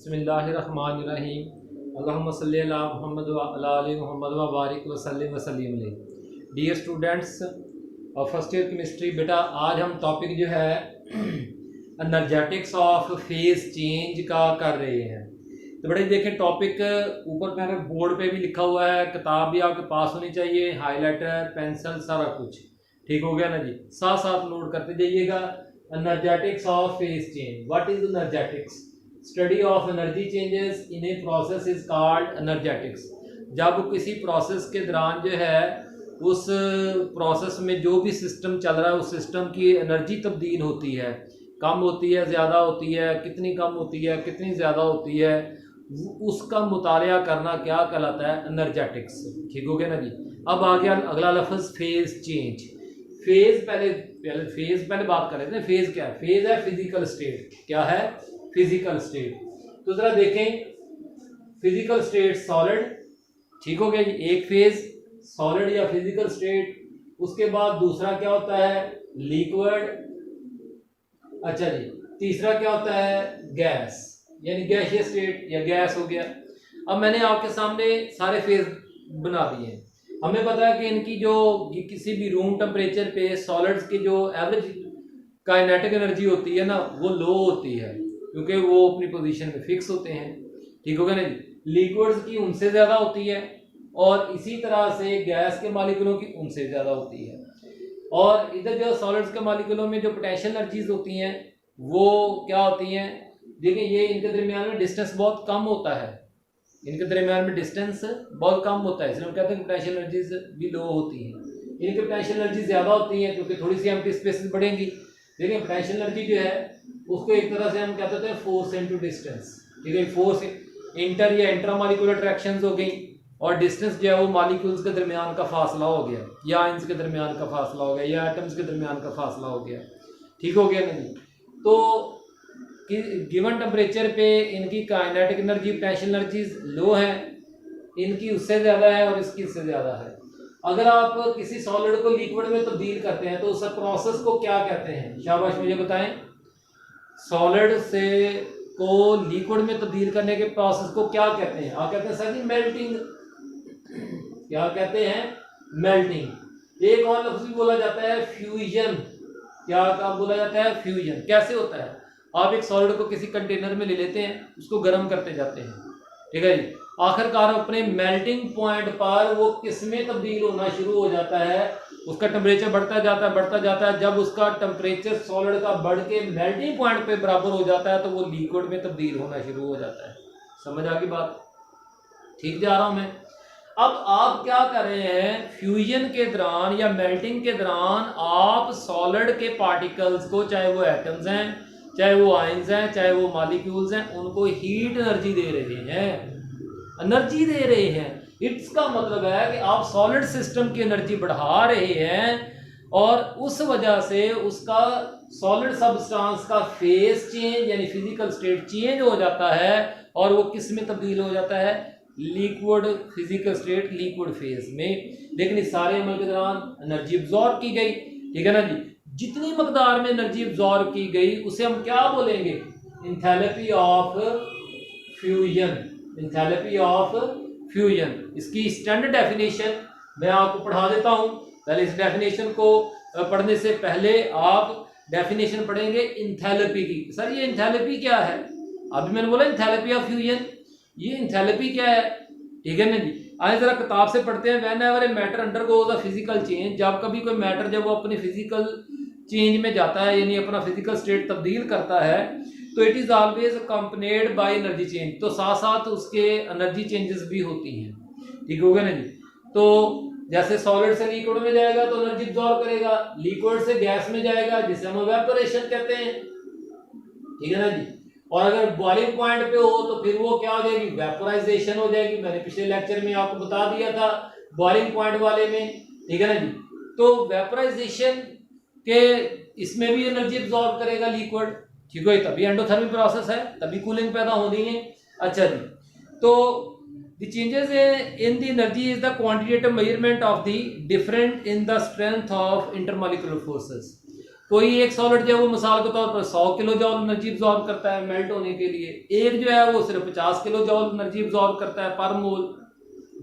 बिस्मिल्लाहिर्रहमानिर्रहीम अल्लाहुम्मा सल्ली अला मुहम्मद व अला आलि मुहम्मद व बारिक व सल्लिम अलैहि। डियर स्टूडेंट्स और फर्स्ट ईयर केमिस्ट्री, बेटा आज हम टॉपिक जो है एनर्जेटिक्स ऑफ फेज चेंज का कर रहे हैं। तो बड़े देखें, टॉपिक ऊपर मेरे बोर्ड पे भी लिखा हुआ है, किताब भी आपके पास होनी चाहिए, हाईलाइटर पेंसिल सारा कुछ ठीक हो गया ना जी। साथ साथ नोट करते जाइएगा। Energetics of phase change, what is energetics? Study of energy changes in a process is called energetics. जब किसी प्रोसेस के दौरान जो है उस प्रोसेस में जो भी सिस्टम चल रहा है उस सिस्टम की एनर्जी तब्दील होती है, कम होती है, ज़्यादा होती है, कितनी कम होती है, कितनी ज़्यादा होती है, उसका मुतालिया करना क्या कहलाता है? एनर्जेटिक्स। ठीक हो गया ना जी। अब आ गया अगला लफ्ज़ फेज चेंज। फेज पहले बात कर रहे थे। फेज क्या है? फेज है फिजिकल स्टेट। क्या है? Physical state. तो जरा देखें, फिजिकल स्टेट सॉलिड, ठीक हो गया जी, एक फेज सॉलिड या फिजिकल स्टेट। उसके बाद दूसरा क्या होता है? लिक्विड। अच्छा जी, तीसरा क्या होता है? गैस, यानी गैसियस स्टेट या गैस हो गया। अब मैंने आपके सामने सारे फेज बना दिए हैं। हमें पता है कि इनकी जो किसी भी रूम टेम्परेचर पे सॉलिड्स की जो एवरेज काइनेटिक एनर्जी होती है ना, वो लो होती है क्योंकि वो अपनी पोजीशन पे फिक्स होते हैं। ठीक हो गया ना जी। लिक्विड्स की उनसे ज़्यादा होती है और इसी तरह से गैस के मालिक्यूलों की उनसे ज़्यादा होती है। और इधर जो सॉलिड्स के मालिक्यूलों में जो पोटेंशियल एनर्जीज होती हैं वो क्या होती हैं? देखिए, ये इनके दरमियान में डिस्टेंस बहुत कम होता है, इनके दरमियान में डिस्टेंस बहुत कम होता है, इसलिए हम कहते हैं पोटेंशियल एनर्जीज भी लो होती हैं। इनकी पोटेंशियल एनर्जी ज़्यादा होती है क्योंकि थोड़ी सी एम्प्टी स्पेसेस बढ़ेंगी। देखिए, पोटेंशियल एनर्जी जो है उसको एक तरह से हम कहते हैं फोर्स इनटू डिस्टेंस। ठीक है, फोर्स इंटर या इंट्रा मॉलिक्यूलर अट्रैक्शंस हो गई और डिस्टेंस जो है वो मॉलिक्यूल्स के दरमियान का फासला हो गया, या आयंस के दरमियान का फासला हो गया, या एटम्स के दरमियान का फासला हो गया। ठीक हो गया नहीं? तो गिवन टेम्परेचर पे इनकी काइनेटिक एनर्जी, पोटेंशियल एनर्जीज लो है, इनकी उससे ज़्यादा है और इसकी उससे ज़्यादा है। अगर आप किसी सॉलिड को लिक्विड में तब्दील करते हैं तो उस प्रोसेस को क्या कहते हैं? शाबाश, मुझे बताएं। सॉलिड से को लिक्विड में तब्दील करने के प्रोसेस को क्या कहते हैं? आप कहते हैं सर जी मेल्टिंग। क्या कहते हैं? मेल्टिंग। एक और लफ्ज़ भी बोला जाता है फ्यूजन। क्या बोला जाता है? फ्यूजन। कैसे होता है? आप एक सॉलिड को किसी कंटेनर में ले लेते हैं, उसको गर्म करते जाते हैं, ठीक है जी, आखिरकार अपने मेल्टिंग पॉइंट पर वो किस में तब्दील होना शुरू हो जाता है? उसका टेम्परेचर बढ़ता जाता है। जब उसका टेम्परेचर सॉलिड का बढ़ के मेल्टिंग पॉइंट पे बराबर हो जाता है तो वो लिक्विड में तब्दील होना शुरू हो जाता है। समझ आ गई बात? ठीक जा रहा हूं मैं? अब आप क्या कर रहे हैं? फ्यूजन के दौरान या मेल्टिंग के दौरान आप सॉलिड के पार्टिकल्स को, चाहे वो एटम्स हैं, चाहे वो आयंस हैं, चाहे वो मॉलिक्यूल्स हैं, उनको हीट एनर्जी दे रहे हैं। इट्स का मतलब है कि आप सॉलिड सिस्टम की एनर्जी बढ़ा रहे हैं और उस वजह से उसका सॉलिड सब्सटेंस का फेज चेंज यानी फिजिकल स्टेट चेंज हो जाता है और वो किस में तब्दील हो जाता है? Liquid physical state, liquid phase में। लेकिन इस सारे अमल के दौरान एनर्जी अब्जॉर्ब की गई। ठीक है ना जी। जितनी मकदार में एनर्जी अब्जॉर्ब की गई उसे हम क्या बोलेंगे? Enthalpy of fusion. Enthalpy of fusion. इसकी स्टैंडर्ड डेफिनेशन मैं आपको पढ़ा देता हूं। पहले इस डेफिनेशन को पढ़ने से पहले आप डेफिनेशन पढ़ेंगे एंथैल्पी की। सर ये एंथैल्पी क्या है? अभी मैंने बोला एंथैल्पी ऑफ फ्यूजन, ये एंथैल्पी क्या है? ठीक है ना जी। आइए जरा किताब से पढ़ते हैं। When ever a matter undergoes a physical change, जब कभी कोई मैटर जब वो अपनी फिजिकल चेंज में जाता है यानी अपना फिजिकल स्टेट तब्दील करता है, तो it is always accompanied by energy change. तो साथ साथ उसके एनर्जी चेंजेस भी होती हैं। ठीक हो गया ना जी। तो जैसे सॉलिड से लिक्विड में जाएगा तो एनर्जी अब्जॉर्ब करेगा, लिक्विड से गैस में जाएगा जिसे हम इवेपोरेशन कहते हैं। ठीक है ना जी। और अगर बॉइलिंग पॉइंट पे हो तो फिर वो क्या हो जाएगी? वेपोराइजेशन हो जाएगी। मैंने पिछले लेक्चर में आपको बता दिया था बॉइलिंग पॉइंट वाले में। ठीक है ना जी। तो वेपोराइजेशन के इसमें भी एनर्जी अब्जॉर्ब करेगा लिक्विड। ठीक है, तभी एंडोथर्मिक प्रोसेस है, तभी कूलिंग पैदा होनी है। अच्छा जी। तो the changes in the energy is the quantitative measurement of the different in the strength of intermolecular forces. कोई एक सॉलिड जो है वो मिसाल के तौर पर 100 किलो जॉल एनर्जी एब्जॉर्ब करता है मेल्ट होने के लिए, एक जो है वो सिर्फ 50 किलो जॉल एनर्जी एब्जॉर्ब करता है पर मोल,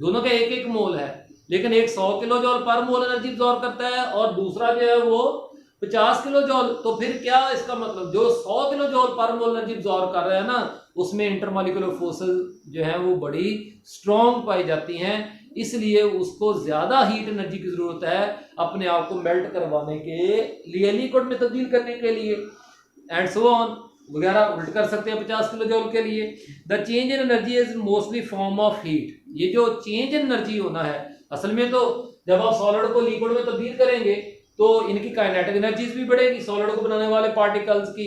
दोनों का एक एक मोल है, लेकिन एक 100 किलो जॉल पर मोल एनर्जी एब्जॉर्ब करता है और दूसरा जो है वो 50 किलो जॉल। तो फिर क्या इसका मतलब, जो 100 किलो जॉल पर मोल एनर्जी एब्जॉर्ब कर रहा है ना, उसमें इंटरमॉलिक्यूलर फोर्सेस जो है वो बड़ी स्ट्रॉन्ग पाई जाती हैं, इसलिए उसको ज्यादा हीट एनर्जी की जरूरत है अपने आप को मेल्ट करवाने के लिए, लिक्विड में तब्दील करने के लिए, एंड सो ऑन वगैरह उल्ट कर सकते हैं 50 किलो जॉल के लिए। The change in energy is mostly form of heat. ये जो चेंज इन एनर्जी होना है, असल में तो जब आप सॉलिड को लिक्विड में तब्दील करेंगे तो इनकी काइनेटिक एनर्जीज भी बढ़ेगी, सॉलिड को बनाने वाले पार्टिकल्स की,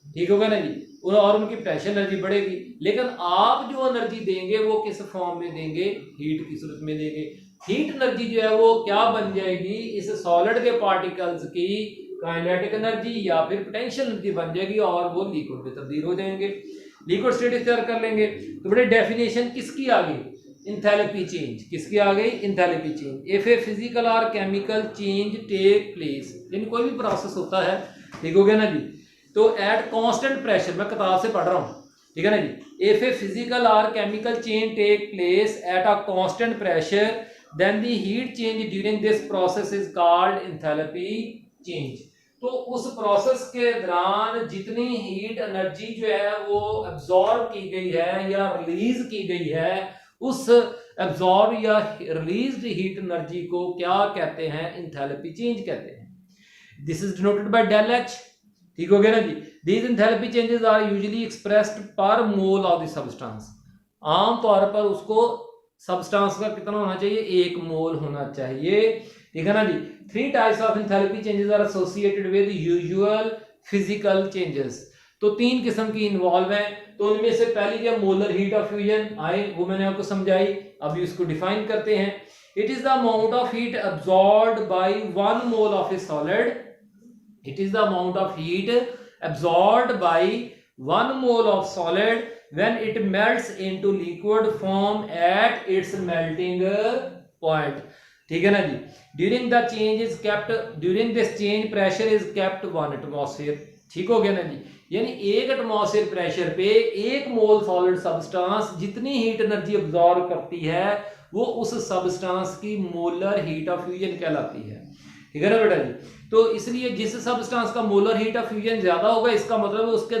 ठीक होगा ना जी, और उनकी पोटेंशियल एनर्जी बढ़ेगी। लेकिन आप जो एनर्जी देंगे वो किस फॉर्म में देंगे, हीट की सूरत में देंगे। हीट एनर्जी जो है वो क्या बन जाएगी, इस सॉलिड के पार्टिकल्स की काइनेटिक एनर्जी या फिर पोटेंशियल एनर्जी बन जाएगी और वो लिक्विड में तब्दील हो जाएंगे, लिक्विड स्टेट इख्तियार कर लेंगे। तो बड़े डेफिनेशन किसकी आ गई, इंथैल्पी चेंज, किसकी आ गई, enthalpy change. If a physical और केमिकल चेंज टेक प्लेस, यानी कोई भी प्रोसेस होता है, ठीक हो गया ना जी, तो एट कांस्टेंट प्रेशर, मैं किताब से पढ़ रहा हूं, ठीक है ना जी, इफ ए फिजिकल और chemical change take place at a constant pressure then the heat change during this process is called enthalpy change. तो उस प्रोसेस के दौरान जितनी हीट एनर्जी जो है वो एब्जॉर्ब की गई है या रिलीज की गई है, उस एब्जॉर्ब या रिलीज्ड हीट एनर्जी को क्या कहते हैं, इंथैल्पी चेंज कहते हैं। This is denoted by del H, ठीक हो गया ना जी। These enthalpy changes are usually expressed per mole of the substance. आम तौर पर उसको सब्सटेंस का कितना होना चाहिए, 1 मोल होना चाहिए, ठीक है ना जी। 3 types of enthalpy changes are associated with usual physical changes. तो 3 किस्म की इन्वॉल्व है। तो उनमें से पहली जो मोलर हीट ऑफ फ्यूजन आए वो मैंने आपको समझाई, अभी उसको डिफाइन करते हैं। It is the amount of heat absorbed bye 1 mole of a solid, it is the amount of heat absorbed by 1 mole of solid when it melts into liquid form at its melting point, ठीक है ना जी। during the change is kept, during this change pressure is kept 1 atmosphere, ठीक हो गया ना जी। यानी 1 atmosphere pressure पे 1 मोल सॉलिड सब्सटेंस जितनी हीट एनर्जी एब्जॉर्ब करती है वो उस सब्सटेंस की मोलर हीट ऑफ फ्यूजन कहलाती है, ठीक है ना बेटा जी। तो इसलिए जिस सब्सटेंस का मोलर हीट ऑफ फ्यूजन ज्यादा होगा, इसका मतलब उसके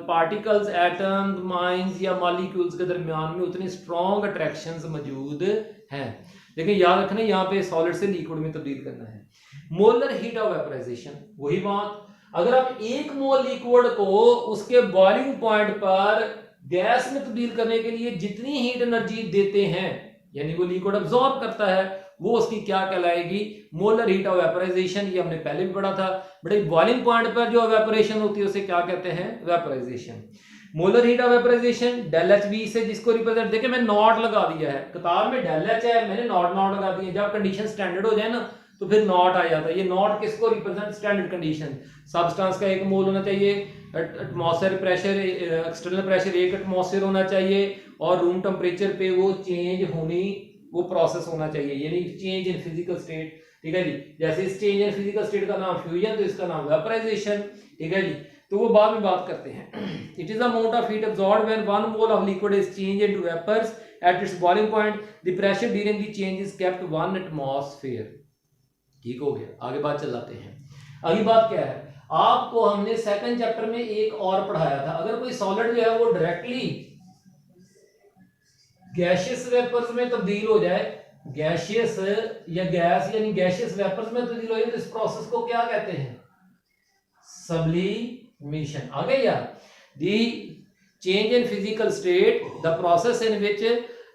पार्टिकल्स, एटम्स, माइंस या मॉलिक्यूल्स के दरमियान में उतनी स्ट्रॉन्ग अट्रैक्शंस मौजूद हैं। लेकिन याद रखना यहाँ पे सॉलिड से लिक्विड में तब्दील करना है। मोलर हीट ऑफ वेपराइजेशन, वही बात, अगर आप 1 मोल लिक्विड को उसके बॉइलिंग पॉइंट पर गैस में तब्दील करने के लिए जितनी हीट एनर्जी देते हैं, यानी वो लिक्विड अब्सॉर्ब करता है, वो उसकी क्या कहलाएगी, मोलर हीट ऑफ वेपराइजेशन। ये हमने पहले भी पढ़ा था, बड़े बॉइलिंग पॉइंट पर जो वेपरेशन होती है उसे क्या कहते हैं, vaporization. Molar heat of vaporization del H V से जिसको रिप्रेजेंट, देखिए मैं नॉट लगा दिया है, किताब में डेल एच है, मैंने नॉट लगा दिया। जब कंडीशन स्टैंडर्ड हो जाए ना तो फिर नॉट आ जाता है। ये नॉट किसको रिप्रेजेंट, स्टैंडर्ड कंडीशन, सब्सटेंस का 1 मोल होना चाहिए, atmosphere pressure, external pressure 1 atmosphere होना चाहिए और रूम टेम्परेचर पे वो चेंज होनी, वो प्रोसेस होना चाहिए, यानी चेंज इन फिजिकल स्टेट, ठीक है जी। जैसे इस चेंज इन फिजिकल स्टेट का नाम फ्यूजन, तो इसका नाम वेपराइजेशन, ठीक है जी। तो वो बाद में बात करते हैं। It is the amount of heat absorbed when 1 mole of liquid is change into vapours at its boiling point, the pressure during the change is kept 1 atmosphere, ठीक हो गया। आगे बात चलाते हैं। अगली बात क्या है, आपको हमने सेकंड चैप्टर में एक और पढ़ाया था, अगर कोई सॉलिड जो है वो डायरेक्टली गैसियस वेपर्स में तब्दील हो जाए, गैसियस या गैस यानी गैसियस वेपर्स में तब्दील हो जाए, तो इस प्रोसेस को क्या कहते हैं, सब्लिमेशन। आ गई यार। The change in physical state, the process in which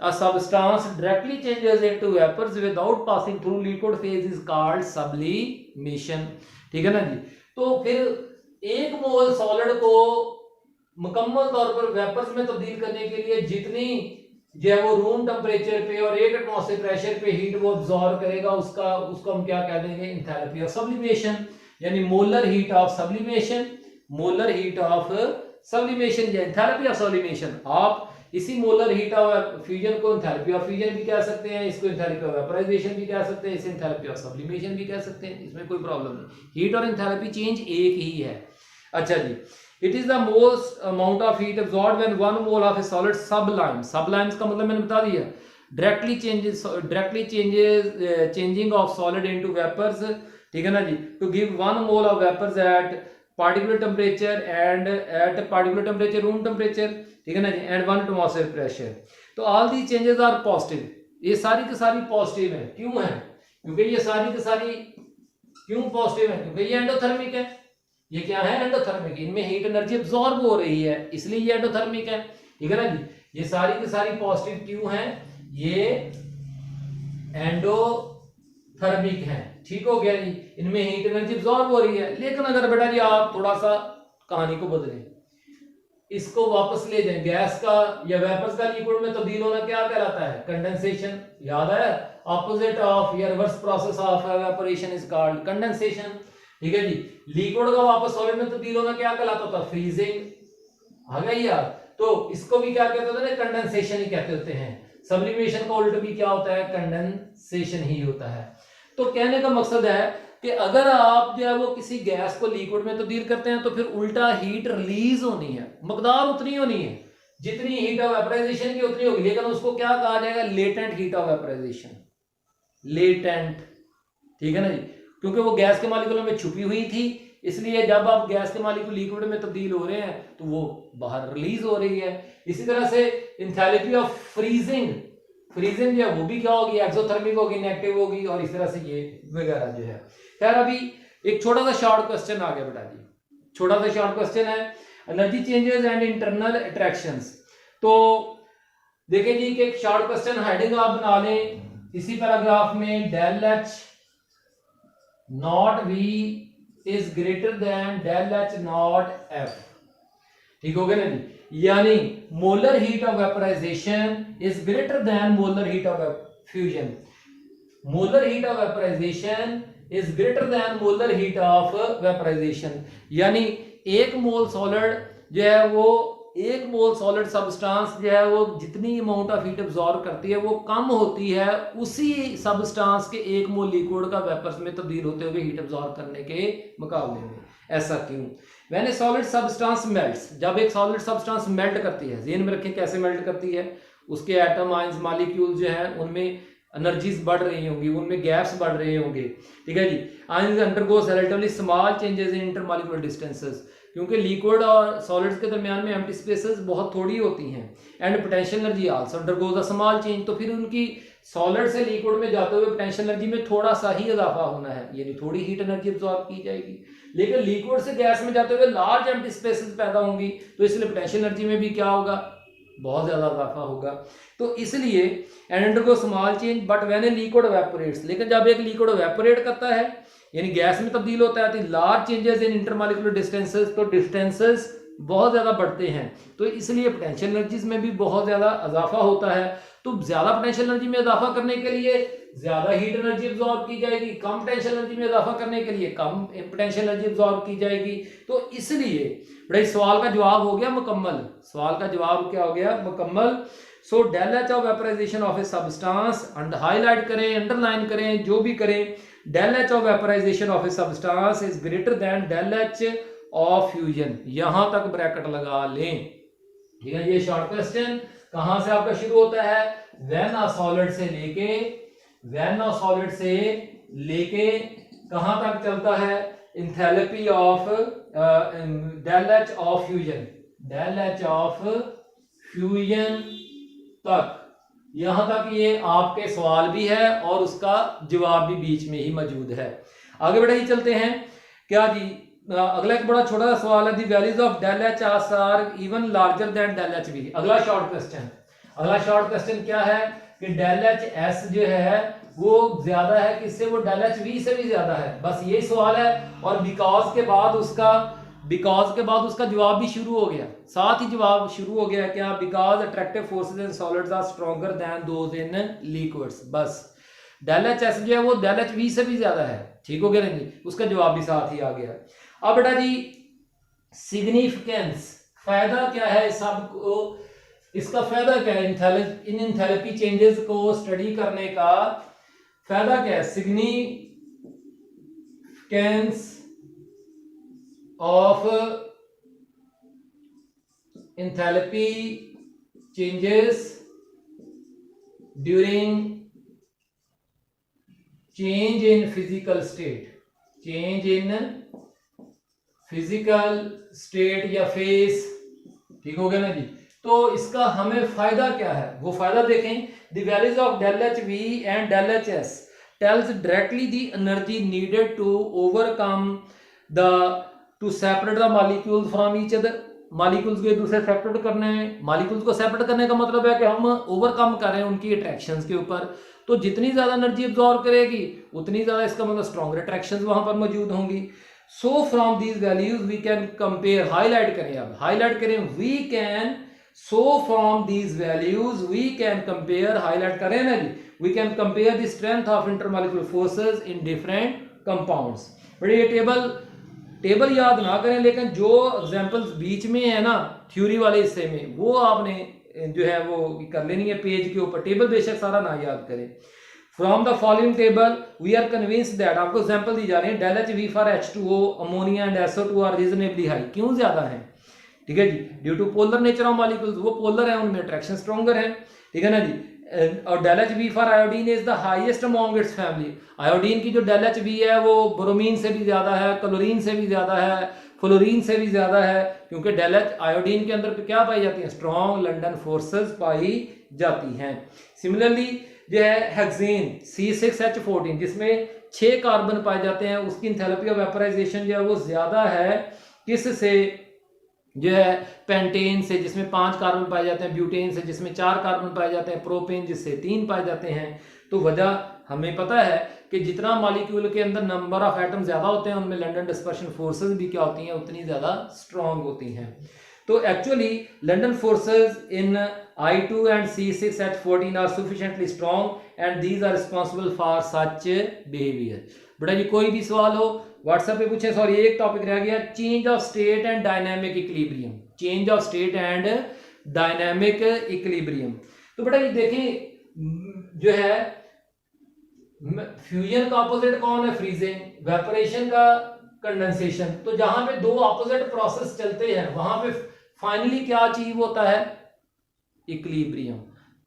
a substance directly changes into vapors without passing through liquid phase is called sublimation, ठीक है ना जी। तो फिर 1 मोल सॉलिड को मुकम्मल तौर पर वेपर्स में तब्दील करने के लिए जितनी जो है वो रूम टेम्परेचर पे और 1 एटमॉस्फेयर प्रेशर पे हीट वो अब्सॉर्ब करेगा, उसको हम क्या कह देंगे, एंथैल्पी ऑफ सब्लिमेशन, यानी molar heat of sublimation, molar heat of sublimation या एंथैल्पी ऑफ सब्लिमेशन। आप इसी मोलर हीट ऑफ फ्यूजन को एंथैल्पी ऑफ फ्यूजन भी कह सकते हैं, इसको एंथैल्पी ऑफ वेपोराइजेशन भी कह सकते हैं, इसे एंथैल्पी ऑफ सब्लिमेशन भी कह सकते हैं, इसमें कोई प्रॉब्लम नहीं, हीट और एंथैल्पी चेंज एक ही है। अच्छा जी, it is the most amount of heat absorbed when 1 mole of a solid sublime, sublimes का मतलब मैंने बता दिया, directly changing of solid into vapours, ठीक है ना जी, to give 1 mole of vapours at particular temperature and at particular temperature room temperature, ठीक है ना जी, एंड 1 एटमॉस्फेयर प्रेशर। तो all the changes are positive, ये सारी की सारी पॉजिटिव है। क्यों है? क्योंकि ये सारी की सारी क्यों पॉजिटिव है? क्योंकि ये एंडोथर्मिक है। ये क्या है? एंडोथर्मिक, इनमें हीट एनर्जी एब्जॉर्ब हो रही है, इसलिए ये एंडोथर्मिक है, ठीक है ना जी। ये सारी की सारी पॉजिटिव क्यों है? ये एंडोथर्मिक है, ठीक हो गया जी, इनमें हीट एनर्जी एब्जॉर्ब हो रही है। लेकिन अगर बेटा जी आप थोड़ा सा कहानी को बदलें, इसको वापस ले जाएं, गैस का या वेपर्स का लिक्विड में तब्दील होना क्या कहलाता है? कंडेंसेशन। याद है? ऑपोजिट ऑफ या reverse process of evaporation is called condensation, ठीक है जी। लिक्विड का वापस सॉलिड में तब्दील होना क्या कहलाता था? फ्रीजिंग। आ गई यार? तो इसको भी क्या कहते होते हैं? कंडेंसेशन ही कहते होते हैं। सब्लिमेशन का उल्टा भी क्या होता है? कंडेंसेशन ही होता है। तो कहने का मकसद है कि अगर आप जो है वो किसी गैस को लिक्विड में तब्दील करते हैं तो फिर उल्टा हीट रिलीज होनी है, मकदार उतनी होनी है, जितनी हीट ऑफ वेपोराइजेशन की उतनी होगी, लेकिन उसको क्या कहा जाएगा? Latent heat of vaporisation, latent, ठीक है ना जी, क्योंकि वो गैस के मॉलिक्यूलों में छुपी हुई थी, इसलिए जब आप गैस के मॉलिक्यूल लिक्विड में तब्दील हो रहे हैं तो वो बाहर रिलीज हो रही है। इसी तरह से एंथैल्पी ऑफ फ्रीजिंग, फ्रीजिंग जो है वो भी क्या होगी? एक्सोथर्मिक होगी, नेगेटिव होगी, और इस तरह से ये वगैरह जो है। खैर अभी एक छोटा सा शॉर्ट क्वेश्चन आ गया बेटा जी, छोटा सा शॉर्ट क्वेश्चन है, energy changes and internal attractions. तो देखिए जी कि एक शॉर्ट क्वेश्चन हेडिंग आप बना लें इसी पैराग्राफ में, del H naught V is greater than del H naught F, ठीक हो गया ना जी। यानी molar heat of vaporization is greater than molar heat of fusion, molar heat of vaporization is greater than molar heat of vaporization. यानी एक मोल solid जो है वो, एक मोल सॉलिड सब्सटेंस जो है वो जितनी अमाउंट ऑफ हीट एब्जॉर्ब करती है वो कम होती है उसी सब्सटेंस के एक मोल लिक्विड का वेपर्स में तब्दील होते हुए हीट एब्जॉर्ब करने के मुकाबले में। ऐसा क्यों? When a solid substance melts, जब एक सॉलिड सब्सटेंस मेल्ट करती है, ध्यान में रखें कैसे मेल्ट करती है, उसके एटम आयंस मॉलिक्यूल जो है उनमें एनर्जीज बढ़ रही होंगी, उनमें गैप्स बढ़ रहे होंगे, ठीक है जी। Ions undergoes relatively small changes in intermolecular distances, क्योंकि लिक्विड और सॉलिड्स के दरमियान में एम्प्टी स्पेसेस बहुत थोड़ी होती हैं, and potential energy also undergoes a small change, तो फिर उनकी सॉलिड से लिक्विड में जाते हुए पोटेंशियल एनर्जी में थोड़ा सा ही इजाफा होना है, यानी थोड़ी हीट एनर्जी एब्जॉर्ब की जाएगी। लेकिन लिक्विड से गैस में जाते हुए लार्ज एम्प्टी स्पेसेस पैदा होंगी, तो इसलिए पोटेंशियल एनर्जी में भी क्या होगा? बहुत ज्यादा इजाफा होगा। तो इसलिए and undergo small change but when a liquid evaporates, लेकिन जब एक लिक्विड इवेपोरेट करता है यानी गैस में तब्दील होता है तो large changes in intermolecular distances, तो डिस्टेंसेस बहुत ज्यादा बढ़ते हैं, तो इसलिए पोटेंशियल एनर्जीज में भी बहुत ज्यादा इजाफा होता है। तो ज्यादा पोटेंशियल एनर्जी में इजाफा करने के लिए ज्यादा हीट एनर्जी एब्जॉर्ब की जाएगी, कम पोटेंशियल एनर्जी में इजाफा करने के लिए कम पोटेंशियल एनर्जी एब्जॉर्ब की जाएगी। तो इसलिए बड़े सवाल का जवाब हो गया मुकम्मल, सवाल का जवाब क्या हो गया? मुकम्मल। So del H of vaporization of a substance, अंड हाईलाइट करें, अंडरलाइन करें, जो भी करें, del H of vaporization of a substance is greater than del H of fusion, यहां तक ब्रैकेट लगा लें, ठीक है। ये शॉर्ट क्वेश्चन कहां से आपका शुरू होता है? व्हेन अ सॉलिड से लेके, व्हेन अ सॉलिड से लेके कहां तक चलता है? Enthalpy of del H of fusion, del H of fusion तक, यहां तक ये आपके सवाल भी है और उसका जवाब भी बीच में ही मौजूद है। आगे बढ़े ही चलते हैं क्या जी। अगला एक बड़ा छोटा सा सवाल है, the values of del H are even larger than del H V. अगला शॉर्ट क्वेश्चन, अगला शॉर्ट क्वेश्चन क्या है कि डेल एच एस जो है वो ज्यादा है किससे? वो डेल एच वी से भी ज्यादा है, बस यही सवाल है। और बिकॉज के बाद उसका जवाब भी शुरू हो गया, साथ ही जवाब शुरू हो गया क्या? Because attractive forces in solids are stronger than those in liquids, बस डेल एच एस जो है वो डेल एच वी से भी ज्यादा है, ठीक हो गया नहीं? उसका जवाब भी साथ ही आ गया। अब बेटा जी सिग्निफिकेंस, फायदा क्या है सब को इसका फायदा क्या है? इन इंथैल्पी चेंजेस को स्टडी करने का फायदा क्या है? Significance of enthalpy changes during change in physical state, change in physical state या फेस, ठीक हो गया ना जी। तो इसका हमें फायदा क्या है, वो फायदा देखें। The values of del H V and del H S tells directly the energy needed to overcome the to separate the molecules from each other. Molecules को एक दूसरे सेपरेट करने, मॉलिक्यूल्स को सेपरेट करने का मतलब है कि हम ओवरकम कर रहे हैं उनकी अट्रैक्शंस के ऊपर। तो जितनी ज्यादा एनर्जी एब्जॉर्ब करेगी उतनी ज्यादा इसका मतलब स्ट्रॉन्गर अट्रैक्शंस वहां पर मौजूद होंगी। So from these values we can compare, highlight करें, अब हाईलाइट करें, we can, so from these values we can compare, highlight करें ना जी, we can compare the strength of intermolecular forces in different compounds. बड़े ये टेबल याद ना करें, लेकिन जो एग्जांपल्स बीच में है ना थ्योरी वाले हिस्से में, वो आपने जो है वो कर लेनी है पेज के ऊपर। टेबल बेशक सारा ना याद करें। From the following table we are convinced that, आपको एग्जांपल दी जा रही है, del H V for H2O, ammonia and SO2 are reasonably high. क्यों ज्यादा है? ठीक है जी, due to polar nature of molecules, वो पोलर है, उनमें अट्रैक्शन स्ट्रॉन्गर है, ठीक है ना जी। और del H V for iodine is the highest among its family. Iodine की जो डेल एच वी है वो ब्रोमीन से भी ज्यादा है, क्लोरीन से भी ज्यादा है, फ्लोरीन से भी ज्यादा है, क्योंकि डेल एच आयोडीन के अंदर क्या पाई जाती है? स्ट्रॉन्ग लंडन फोर्सेस पाई जाती हैं। सिमिलरली जो है हेक्सेन C6H14 जिसमें 6 कार्बन पाए जाते हैं, उसकी एंथैल्पी ऑफ वेपराइजेशन जो है वो ज्यादा है किससे? जो है पेंटेन से जिसमें 5 कार्बन पाए जाते हैं, ब्यूटेन से जिसमें 4 कार्बन पाए जाते हैं, प्रोपेन जिससे 3 पाए जाते हैं। तो वजह हमें पता है कि जितना मॉलिक्यूल के अंदर नंबर ऑफ एटम ज्यादा होते हैं उनमें लंडन डिस्पर्शन फोर्सेस भी क्या होती हैं? उतनी ज्यादा स्ट्रॉन्ग होती हैं। तो actually London forces in I2 and C6H14 are sufficiently strong and these are responsible for such behavior। बेटा जी कोई भी सवाल हो व्हाट्सएप पे पूछे। सॉरी एक टॉपिक रह गया, change of state and dynamic equilibrium, change of state and dynamic equilibrium. तो बेटा ये देखें जो है फ्यूजन का ऑपोजिट कौन है? फ्रीजिंग। वेपोरेशन का कंडेंसेशन। तो जहां पे दो ऑपोजिट प्रोसेस चलते हैं वहां पे फाइनली क्या अचीव होता है? इक्विलिब्रियम।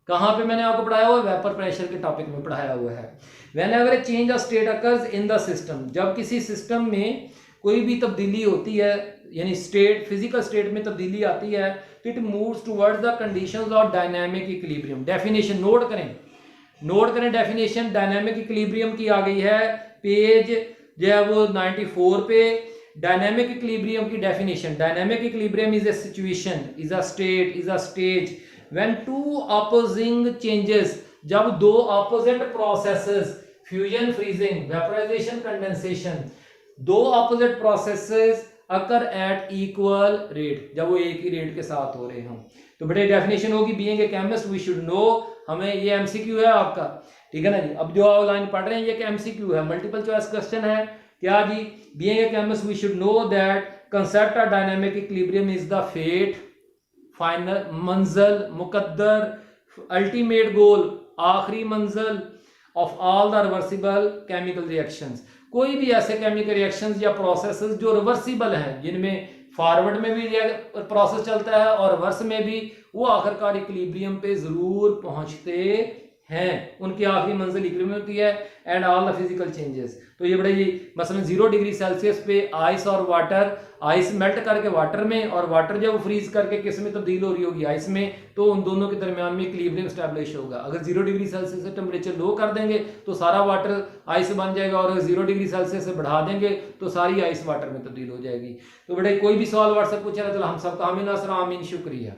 कहां पे मैंने आपको पढ़ाया हुआ है? वेपर प्रेशर के टॉपिक में पढ़ाया हुआ है। Whenever A change of state occurs in the system, जब किसी सिस्टम में कोई भी तब्दीली होती है, यानी स्टेट फिजिकल स्टेट में तब्दीली आती है, तो it moves towards the conditions of dynamic equilibrium. Definition note करें डेफिनेशन डायनामिक इक्विलिब्रियम की आ गई है पेज जो है वो 94 पे। डायनामिक इक्विलिब्रियम की definition, dynamic equilibrium is a situation, is a state, is a stage when two opposing changes, जब दो opposite processes, fusion, freezing, vaporisation, condensation, दो opposite processes occur at equal rate, जब वो एक ही रेट के साथ हो रहे हों। तो बेटे डेफिनेशन होगी, being a chemist we should know, हमें ये एमसीक्यू है आपका, ठीक है ना जी। अब जो आप लाइन पढ़ रहे हैं ये एमसीक्यू है, मल्टीपल चॉइस क्वेश्चन है। क्या जी? Being a chemist we should know that concept of dynamic equilibrium is the fate, final मंजिल, मुकद्दर, अल्टीमेट गोल, आखिरी मंजिल of all the reversible chemical reactions. कोई भी ऐसे केमिकल रिएक्शंस या प्रोसेसेस जो रिवर्सिबल हैं, जिनमें फॉरवर्ड में भी प्रोसेस चलता है और रिवर्स में भी, वो आखिरकार इक्विलिब्रियम पे जरूर पहुंचते हैं, उनकी आखिरी मंजिल इक्विलिब्रियम होती है। And all the physical changes, तो ये बड़े जी मसलन 0 डिग्री सेल्सियस पे आइस और वाटर, आइस मेल्ट करके वाटर में, और वाटर जब फ्रीज करके किस में तब्दील हो रही होगी? आइस में, तो उन दोनों के दरमियान में इक्विलिब्रियम स्टैब्लिश होगा। अगर 0 डिग्री सेल्सियस से टेम्परेचर लो कर देंगे तो सारा वाटर आइस बन जाएगा, और अगर 0 डिग्री सेल्सियस से बढ़ा देंगे तो सारी आइस वाटर में तब्दील हो जाएगी। तो बेटे कोई भी सवाल व्हाट्सएप पूछा तो हम सबका आमीन, अस्सलाम, आमीन, शुक्रिया।